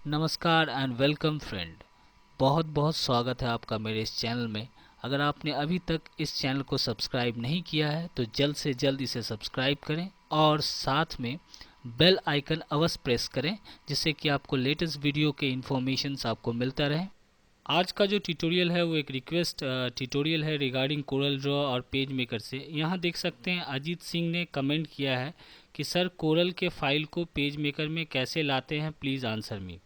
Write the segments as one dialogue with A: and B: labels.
A: नमस्कार and welcome friend. बहुत बहुत स्वागत है आपका मेरे इस चैनल में। अगर आपने अभी तक इस चैनल को सब्सक्राइब नहीं किया है तो जल्द से जल्द इसे सब्सक्राइब करें और साथ में बेल आइकन अवश्य प्रेस करें, जिससे कि आपको लेटेस्ट वीडियो के इन्फॉर्मेशंस आपको मिलता रहे। आज का जो ट्यूटोरियल है वो एक रिक्वेस्ट ट्यूटोरियल है रिगार्डिंग कोरल ड्रॉ और पेज मेकर से। यहाँ देख सकते हैं अजीत सिंह ने कमेंट किया है कि सर कोरल के फाइल को पेज मेकर में कैसे लाते हैं, प्लीज़ आंसर मी।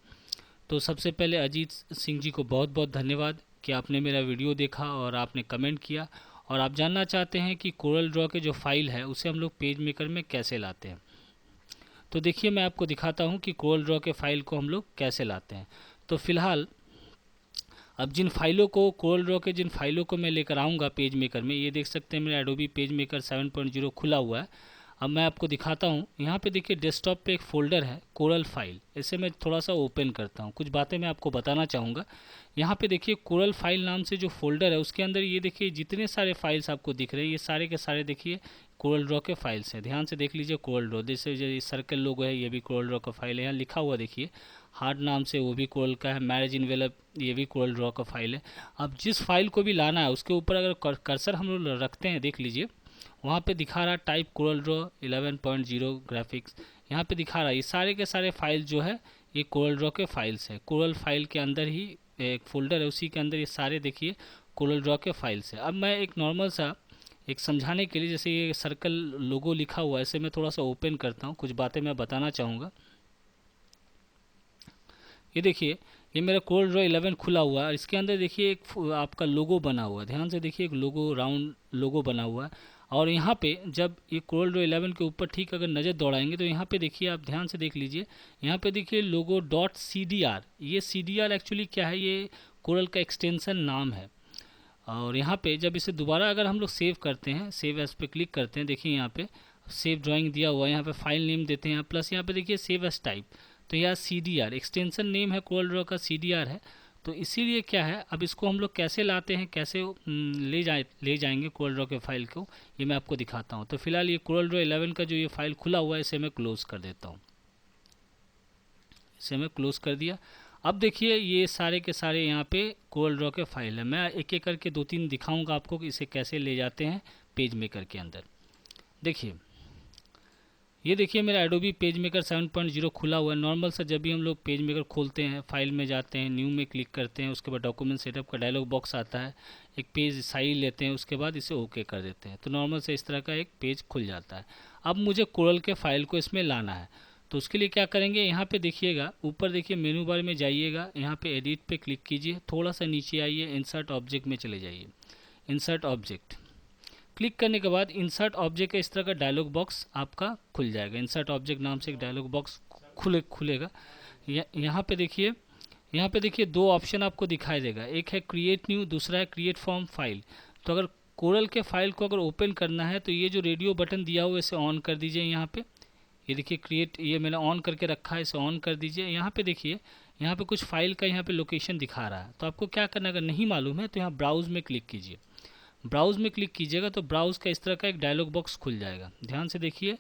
A: तो सबसे पहले अजीत सिंह जी को बहुत बहुत धन्यवाद कि आपने मेरा वीडियो देखा और आपने कमेंट किया और आप जानना चाहते हैं कि कोरल ड्रॉ के जो फाइल है उसे हम लोग पेज मेकर में कैसे लाते हैं। तो देखिए मैं आपको दिखाता हूं कि कोरल ड्रॉ के फाइल को हम लोग कैसे लाते हैं। तो फिलहाल अब जिन फाइलों को कोरल ड्रॉ के जिन फाइलों को मैं लेकर आऊँगा पेज मेकर में, ये देख सकते हैं मेरा एडोबी पेज मेकर 7.0 खुला हुआ है। अब मैं आपको दिखाता हूँ। यहाँ पे देखिए डेस्कटॉप पे एक फ़ोल्डर है कोरल फाइल। इसे मैं थोड़ा सा ओपन करता हूँ, कुछ बातें मैं आपको बताना चाहूँगा। यहाँ पे देखिए कोरल फाइल नाम से जो फोल्डर है उसके अंदर ये देखिए जितने सारे फाइल्स आपको दिख रहे हैं ये सारे के सारे देखिए कोरल ड्रॉ के फाइल्स हैं। ध्यान से देख लीजिए कोरल ड्रॉ, जैसे जो सर्कल लोगो है ये भी कोरल ड्रॉ का फाइल है। यहाँ लिखा हुआ देखिए हार्ट नाम से, वो भी कोरल का है। मैरिज इन्वेलप ये भी कोरल ड्रॉ का फाइल है। अब जिस फाइल को भी लाना है उसके ऊपर अगर कर्सर हम लोग रखते हैं, देख लीजिए वहाँ पे दिखा रहा है टाइप कोरल ड्रॉ 11.0 ग्राफिक्स। यहाँ पे दिखा रहा है ये सारे के सारे फाइल जो है ये कोरल ड्रॉ के फाइल्स है। कोरल फाइल के अंदर ही एक फ़ोल्डर है, उसी के अंदर ये सारे देखिए कोरल ड्रॉ के फाइल्स है। अब मैं एक नॉर्मल सा एक समझाने के लिए, जैसे ये सर्कल लोगो लिखा हुआ है, इसे मैं थोड़ा सा ओपन करता हूँ, कुछ बातें मैं बताना चाहूँगा। ये देखिए ये मेरा कोरल ड्रॉ 11 खुला हुआ है। इसके अंदर देखिए एक आपका लोगो बना हुआ है। ध्यान से देखिए एक लोगो, राउंड लोगो बना हुआ है। और यहाँ पे जब ये कोरल ड्रॉ 11 के ऊपर ठीक अगर नज़र दौड़ाएंगे तो यहाँ पे देखिए, आप ध्यान से देख लीजिए, यहाँ पे देखिए लोगो डॉट CDR। ये CDR एक्चुअली क्या है, ये कोरल का एक्सटेंशन नाम है। और यहाँ पे जब इसे दोबारा अगर हम लोग सेव करते हैं, सेव एज पे क्लिक करते हैं, देखिए यहाँ पे सेव ड्राइंग दिया हुआ है, यहाँ पे फाइल नेम देते हैं प्लस यहाँ पे देखिए सेव एज टाइप। तो यह CDR एक्सटेंशन नेम है, कोरल ड्रॉ का CDR है। तो इसीलिए क्या है, अब इसको हम लोग कैसे लाते हैं, कैसे ले जाएंगे कोरल ड्रॉ के फाइल को, ये मैं आपको दिखाता हूँ। तो फिलहाल ये कोरल ड्रॉ 11 का जो ये फाइल खुला हुआ है इसे मैं क्लोज़ कर देता हूँ। इसे मैं क्लोज़ कर दिया। अब देखिए ये सारे के सारे यहाँ पे कोरल ड्रॉ के फाइल है। मैं एक एक करके दो तीन दिखाऊंगा आपको कि इसे कैसे ले जाते हैं पेज मेकर के अंदर। देखिए ये देखिए मेरा एडोबी पेज मेकर 7.0 खुला हुआ है। नॉर्मल सा जब भी हम लोग पेज मेकर खोलते हैं, फाइल में जाते हैं, न्यू में क्लिक करते हैं, उसके बाद डॉक्यूमेंट सेटअप का डायलॉग बॉक्स आता है, एक पेज साइज लेते हैं, उसके बाद इसे ओके कर देते हैं, तो नॉर्मल से इस तरह का एक पेज खुल जाता है। अब मुझे कोरल के फाइल को इसमें लाना है, तो उसके लिए क्या करेंगे, यहाँ पे देखिएगा ऊपर देखिए मेनू बार में जाइएगा, यहाँ पे एडिट पे क्लिक कीजिए, थोड़ा सा नीचे आइए, इंसर्ट ऑब्जेक्ट में चले जाइए। इंसर्ट ऑब्जेक्ट क्लिक करने के बाद इंसर्ट ऑब्जेक्ट का इस तरह का डायलॉग बॉक्स आपका खुल जाएगा। इंसर्ट ऑब्जेक्ट नाम से एक डायलॉग बॉक्स खुलेगा। यहाँ पे देखिए, यहाँ पे देखिए दो ऑप्शन आपको दिखाई देगा, एक है क्रिएट न्यू, दूसरा है क्रिएट फ्रॉम फाइल। तो अगर कोरल के फाइल को अगर ओपन करना है तो ये जो रेडियो बटन दिया हुआ है इसे ऑन कर दीजिए। यहाँ पे ये देखिए क्रिएट, ये मैंने ऑन करके रखा है, इसे ऑन कर दीजिए। यहाँ पे देखिए यहाँ पे कुछ फाइल का यहाँ पे लोकेशन दिखा रहा है, तो आपको क्या करना है, अगर नहीं मालूम है तो यहाँ ब्राउज में क्लिक कीजिए। ब्राउज में क्लिक कीजिएगा तो ब्राउज का इस तरह का एक डायलॉग बॉक्स खुल जाएगा। ध्यान से देखिए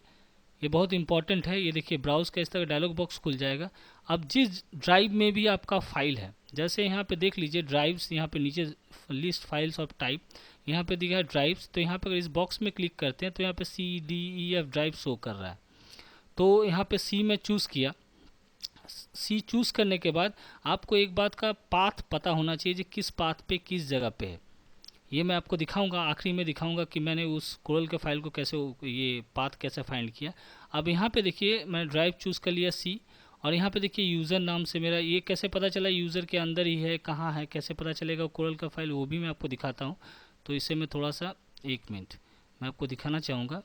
A: ये बहुत इंपॉर्टेंट है। ये देखिए ब्राउज का इस तरह का डायलॉग बॉक्स खुल जाएगा। अब जिस ड्राइव में भी आपका फाइल है, जैसे यहाँ पे देख लीजिए ड्राइव्स, यहाँ पे नीचे लिस्ट फाइल्स ऑफ टाइप, यहाँ पे दिखा है ड्राइव्स, तो यहाँ पे अगर इस बॉक्स में क्लिक करते हैं तो यहाँ पे CDEF ड्राइव शो कर रहा है। तो यहाँ पे C में चूज़ किया। C चूज़ करने के बाद आपको एक बात का पाथ पता होना चाहिए, कि किस पाथ पे किस जगह पे है। ये मैं आपको दिखाऊंगा, आखिरी में दिखाऊंगा कि मैंने उस कोरल के फाइल को कैसे, ये पाथ कैसे फाइंड किया। अब यहाँ पे देखिए मैंने ड्राइव चूज़ कर लिया C, और यहाँ पे देखिए यूज़र नाम से मेरा, ये कैसे पता चला यूज़र के अंदर ही है, कहाँ है, कैसे पता चलेगा कोरल का फाइल, वो भी मैं आपको दिखाता हूँ। तो इसे मैं थोड़ा सा, एक मिनट, मैं आपको दिखाना चाहूँगा।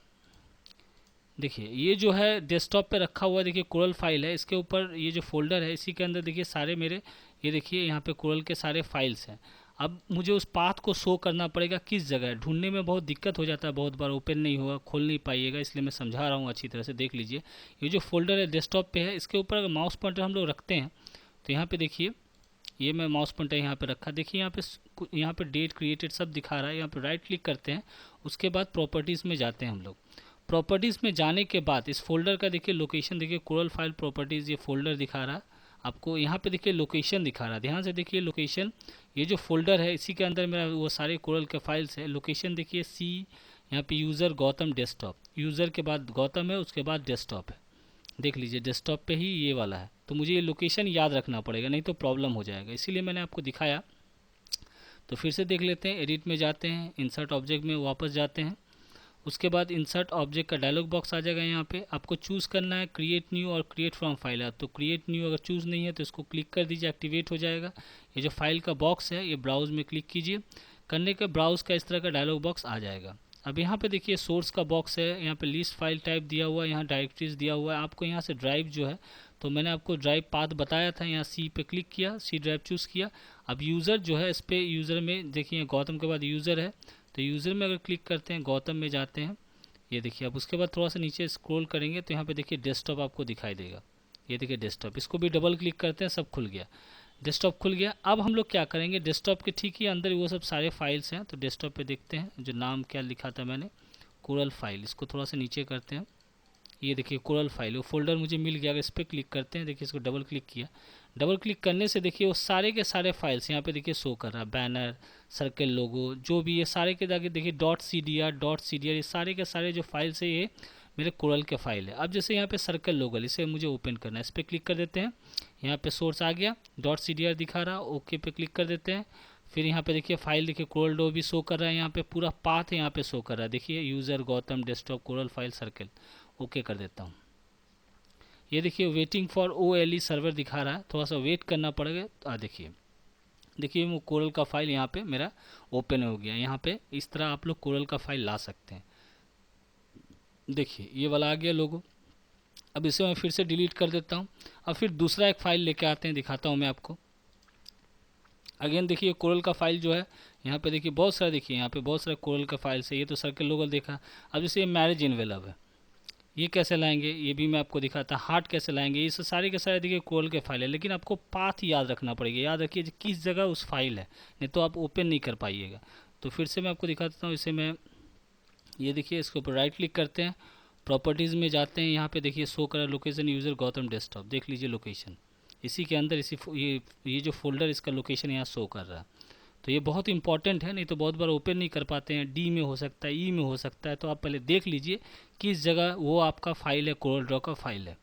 A: देखिए ये जो है डेस्कटॉप पे रखा हुआ है, देखिए कोरल फाइल है, इसके ऊपर ये जो फोल्डर है इसी के अंदर देखिए सारे मेरे, ये देखिए यहाँ पे कोरल के सारे फाइल्स हैं। अब मुझे उस पाथ को शो करना पड़ेगा किस जगह है, ढूंढने में बहुत दिक्कत हो जाता है, बहुत बार ओपन नहीं होगा, खोल नहीं पाइएगा, इसलिए मैं समझा रहा हूँ अच्छी तरह से। देख लीजिए ये जो फोल्डर है डेस्कटॉप पे है, इसके ऊपर अगर माउस पॉइंटर हम लोग रखते हैं तो यहाँ पे देखिए, ये मैं माउस पॉइंटर यहाँ पे रखा, देखिए यहाँ पे डेट क्रिएटेड सब दिखा रहा है। यहाँ पे राइट क्लिक करते हैं, उसके बाद प्रॉपर्टीज़ में जाते हैं हम लोग। प्रॉपर्टीज़ में जाने के बाद इस फोल्डर का देखिए लोकेशन, देखिए कोरल फाइल प्रॉपर्टीज़, ये फोल्डर दिखा रहा है आपको यहाँ पे देखिए लोकेशन दिखा रहा है, ध्यान से देखिए लोकेशन, ये जो फोल्डर है इसी के अंदर मेरा वो सारे कोरल के फाइल्स है। लोकेशन देखिए सी, यहाँ पे यूज़र गौतम डेस्कटॉप, यूज़र के बाद गौतम है, उसके बाद डेस्कटॉप है, देख लीजिए डेस्कटॉप पे ही ये वाला है। तो मुझे ये लोकेशन याद रखना पड़ेगा, नहीं तो प्रॉब्लम हो जाएगा, इसीलिए मैंने आपको दिखाया। तो फिर से देख लेते हैं, एडिट में जाते हैं, इंसर्ट ऑब्जेक्ट में वापस जाते हैं। उसके बाद इंसर्ट ऑब्जेक्ट का डायलॉग बॉक्स आ जाएगा। यहाँ पे आपको चूज़ करना है क्रिएट न्यू और क्रिएट फ्रॉम फाइल है। तो क्रिएट न्यू अगर चूज़ नहीं है तो इसको क्लिक कर दीजिए, एक्टिवेट हो जाएगा। ये जो फाइल का बॉक्स है ये ब्राउज़ में क्लिक कीजिए, करने के ब्राउज़ का इस तरह का डायलॉग बॉक्स आ जाएगा। अब यहाँ पे देखिए सोर्स का बॉक्स है, यहाँ पे लिस्ट फाइल टाइप दिया हुआ है, यहाँ डायरेक्टरीज दिया हुआ है। आपको यहाँ से ड्राइव जो है, तो मैंने आपको ड्राइव पाथ बताया था, यहाँ सी पे क्लिक किया, सी ड्राइव चूज़ किया। अब यूज़र जो है, इस पर यूज़र में देखिए गौतम के बाद यूज़र है, तो यूज़र में अगर क्लिक करते हैं, गौतम में जाते हैं, ये देखिए। अब उसके बाद थोड़ा सा नीचे स्क्रॉल करेंगे तो यहाँ पे देखिए डेस्कटॉप आपको दिखाई देगा, ये देखिए डेस्कटॉप, इसको भी डबल क्लिक करते हैं, सब खुल गया, डेस्कटॉप खुल गया। अब हम लोग क्या करेंगे, डेस्कटॉप के ठीक ही अंदर वो सब सारे फाइल्स हैं, तो डेस्कटॉप पे देखते हैं, जो नाम क्या लिखा था मैंने, कोरल फाइल, इसको थोड़ा सा नीचे करते हैं, ये देखिए कोरल फाइल, वो फोल्डर मुझे मिल गया। अगर इस पर क्लिक करते हैं, देखिए इसको डबल क्लिक किया, डबल क्लिक करने से देखिए वो सारे के सारे फाइल्स यहाँ पे देखिए शो कर रहा है, बैनर, सर्कल, लोगो, जो भी ये सारे के आगे देखिए .cdr ये सारे के सारे जो फाइल्स है ये मेरे कोरल के फाइल है। अब जैसे यहाँ पे सर्कल लोगल, इसे मुझे ओपन करना है, इस पर क्लिक कर देते हैं, यहाँ पे सोर्स आ गया, .cdr दिखा रहा, ओके पे क्लिक कर देते हैं। फिर यहाँ पे देखिए फाइल देखिए कोरल डो भी शो कर रहा है, यहाँ पे पूरा पाथ यहाँ पे शो कर रहा है, देखिए user Gautam desktop coral file circle, okay कर देता हूँ। ये देखिए वेटिंग फॉर OLE सर्वर दिखा रहा है, थोड़ा सा वेट करना पड़ेगा। देखिए वो कोरल का फाइल यहाँ पे मेरा ओपन हो गया। यहाँ पे इस तरह आप लोग कोरल का फाइल ला सकते हैं। देखिए ये वाला आ गया लोगो। अब इसे मैं फिर से डिलीट कर देता हूँ। अब फिर दूसरा एक फ़ाइल लेके आते हैं, दिखाता हूँ मैं आपको। अगेन देखिए कोरल का फाइल जो है, यहाँ पे देखिए बहुत सारा, देखिए यहाँ पे बहुत सारे कोरल का फाइल्स है। ये तो सर्कल लोगल देखा। अब जैसे ये मैरिज इन्वेलप है, ये कैसे लाएंगे ये भी मैं आपको दिखाता। हार्ट कैसे लाएंगे, ये सारे के सारे देखिए कोरल के फाइल है, लेकिन आपको पाथ याद रखना पड़ेगा। याद रखिए किस जगह उस फाइल है, नहीं तो आप ओपन नहीं कर पाइएगा। तो फिर से मैं आपको दिखा देता हूँ। इसे मैं, ये देखिए इसके ऊपर राइट क्लिक करते हैं, प्रॉपर्टीज़ में जाते हैं, यहाँ पे देखिए शो करा लोकेशन यूज़र गौतम डेस्कटॉप, देख लीजिए लोकेशन इसी के अंदर, ये जो फोल्डर इसका लोकेशन यहाँ शो कर रहा है। तो ये बहुत इंपॉर्टेंट है, नहीं तो बहुत बार ओपन नहीं कर पाते हैं। डी में हो सकता है, ई में हो सकता है, तो आप पहले देख लीजिए किस जगह वो आपका फाइल है, कोरल ड्रॉ का फाइल है।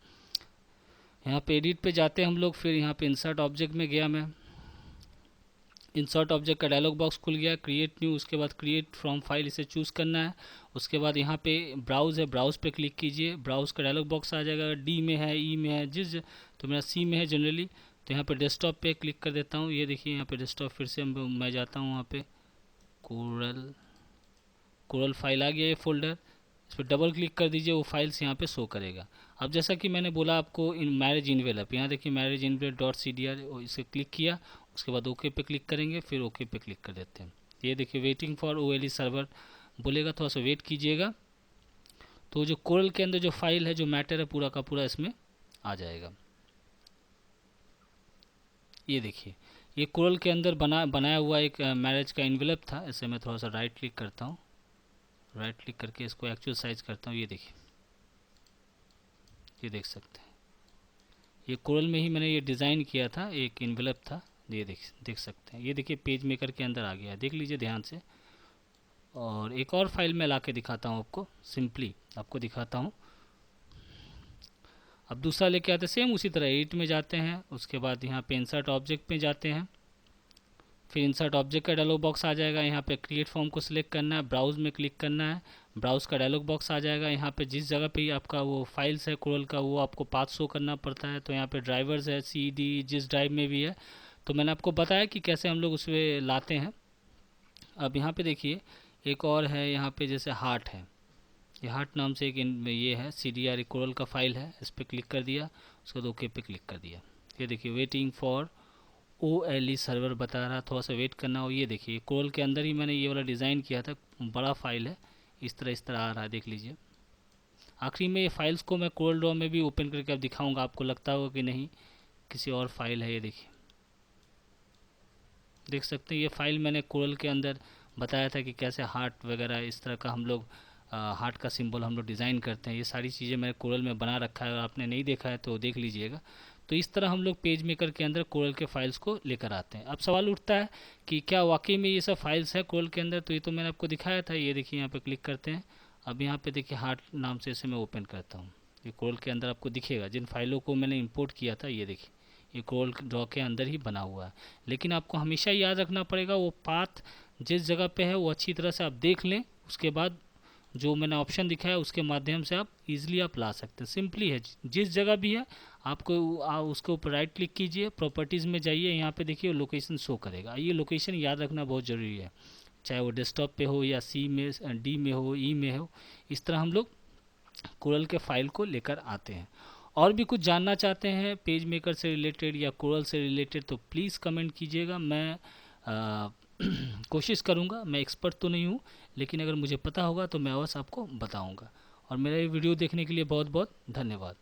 A: यहाँ पे एडिट पे जाते हैं हम लोग, फिर यहाँ पे इंसर्ट ऑब्जेक्ट में गया मैं, इंसर्ट ऑब्जेक्ट का डायलॉग बॉक्स खुल गया, क्रिएट न्यू, उसके बाद क्रिएट फ्रॉम फाइल, इसे चूज़ करना है। उसके बाद यहाँ पे ब्राउज़ है, ब्राउज़ पे क्लिक कीजिए, ब्राउज़ का डायलॉग बॉक्स आ जाएगा। डी में है, ई में है, तो मेरा सी में है जनरली, तो यहाँ पे डेस्कटॉप पे क्लिक कर देता हूँ। ये देखिए यहाँ पे डेस्कटॉप, फिर से मैं जाता हूँ वहाँ पे, कोरल फाइल आ गया ये फोल्डर, इस पर डबल क्लिक कर दीजिए, वो फाइल्स यहाँ पे शो करेगा। अब जैसा कि मैंने बोला आपको, इन मैरिज इन्वेलप, यहाँ देखिए मैरिज इन्वेलप .cdr, इसे क्लिक किया, उसके बाद ओके पे क्लिक करेंगे, फिर ओके पे क्लिक कर देते हैं। ये देखिए वेटिंग फॉर OLE सर्वर बोलेगा, थोड़ा सा वेट कीजिएगा। तो जो कोरल के अंदर जो फाइल है, जो मैटर है, पूरा का पूरा इसमें आ जाएगा। ये देखिए ये कोरल के अंदर बनाया हुआ एक मैरिज का इन्वेलप था। इसे मैं थोड़ा सा राइट क्लिक करता हूँ, राइट क्लिक करके इसको एक्चुअल साइज करता हूँ। ये देखिए, ये देख सकते हैं, ये कोरल में ही मैंने ये डिज़ाइन किया था, एक इन्वेलप था। ये देख सकते हैं, ये देखिए पेज मेकर के अंदर आ गया, देख लीजिए ध्यान से। और एक और फाइल मैं ला के दिखाता हूँ आपको, सिंपली आपको दिखाता हूँ। अब दूसरा लेके आते हैं, सेम उसी तरह एडिट में जाते हैं, उसके बाद यहाँ पे इंसर्ट ऑब्जेक्ट में जाते हैं, फिर इंसर्ट ऑब्जेक्ट का डायलॉग बॉक्स आ जाएगा। यहाँ पे क्रिएट फॉर्म को सिलेक्ट करना है, ब्राउज़ में क्लिक करना है, ब्राउज़ का डायलॉग बॉक्स आ जाएगा। यहाँ पे जिस जगह पे आपका वो फाइल्स है कोरल का, वो आपको पाथ शो करना पड़ता है। तो यहाँ पे ड्राइवर्स है, CD जिस ड्राइव में भी है, तो मैंने आपको बताया कि कैसे हम लोग उसमें लाते हैं। अब यहाँ पे देखिए एक और है, यहाँ पे जैसे हार्ट है, ये हार्ट नाम से एक ये है CDR कोरल का फाइल है, इस पर क्लिक कर दिया, उसके बाद ओके पे क्लिक कर दिया। ये देखिए वेटिंग फॉर OLE सर्वर बता रहा, थोड़ा सा वेट करना हो। ये देखिए कोरल के अंदर ही मैंने ये वाला डिज़ाइन किया था, बड़ा फाइल है, इस तरह आ रहा है, देख लीजिए। आखिरी में ये फाइल्स को मैं कोरल ड्रॉ में भी ओपन करके अब दिखाऊंगा, आपको लगता होगा कि नहीं किसी और फाइल है। ये देखिए, देख सकते हैं ये फाइल मैंने कोरल के अंदर बताया था कि कैसे हार्ट वगैरह इस तरह का हम लोग हार्ट का सिंबल हम लोग डिज़ाइन करते हैं। ये सारी चीज़ें मैंने कोरल में बना रखा है, और आपने नहीं देखा है तो देख लीजिएगा। तो इस तरह हम लोग पेज मेकर के अंदर कोरल के फाइल्स को लेकर आते हैं। अब सवाल उठता है कि क्या वाकई में ये सब फाइल्स है कोरल के अंदर। तो ये तो मैंने आपको दिखाया था, ये देखिए यहाँ पे क्लिक करते हैं। अब यहाँ पे देखिए हार्ट नाम से इसे मैं ओपन करता हूँ, ये कोरल के अंदर आपको दिखेगा। जिन फाइलों को मैंने इंपोर्ट किया था ये देखिए ये कोरल ड्रॉ के अंदर ही बना हुआ है। लेकिन आपको हमेशा याद रखना पड़ेगा वो पाथ जिस जगह पे है वो अच्छी तरह से आप देख लें, उसके बाद जो मैंने ऑप्शन दिखाया उसके माध्यम से आप इजीली आप ला सकते हैं। सिंपली है, जिस जगह भी है आपको उसके ऊपर राइट क्लिक कीजिए, प्रॉपर्टीज़ में जाइए, यहाँ पे देखिए लोकेशन शो करेगा। ये लोकेशन याद रखना बहुत ज़रूरी है, चाहे वो डेस्कटॉप पे हो या सी में, डी में हो, ई में हो। इस तरह हम लोग कोरल के फाइल को लेकर आते हैं। और भी कुछ जानना चाहते हैं पेज मेकर से रिलेटेड या कोरल से रिलेटेड तो प्लीज़ कमेंट कीजिएगा। मैं कोशिश करूँगा, मैं एक्सपर्ट तो नहीं हूँ, लेकिन अगर मुझे पता होगा तो मैं अवश्य आपको बताऊँगा। और मेरा ये वीडियो देखने के लिए बहुत बहुत धन्यवाद।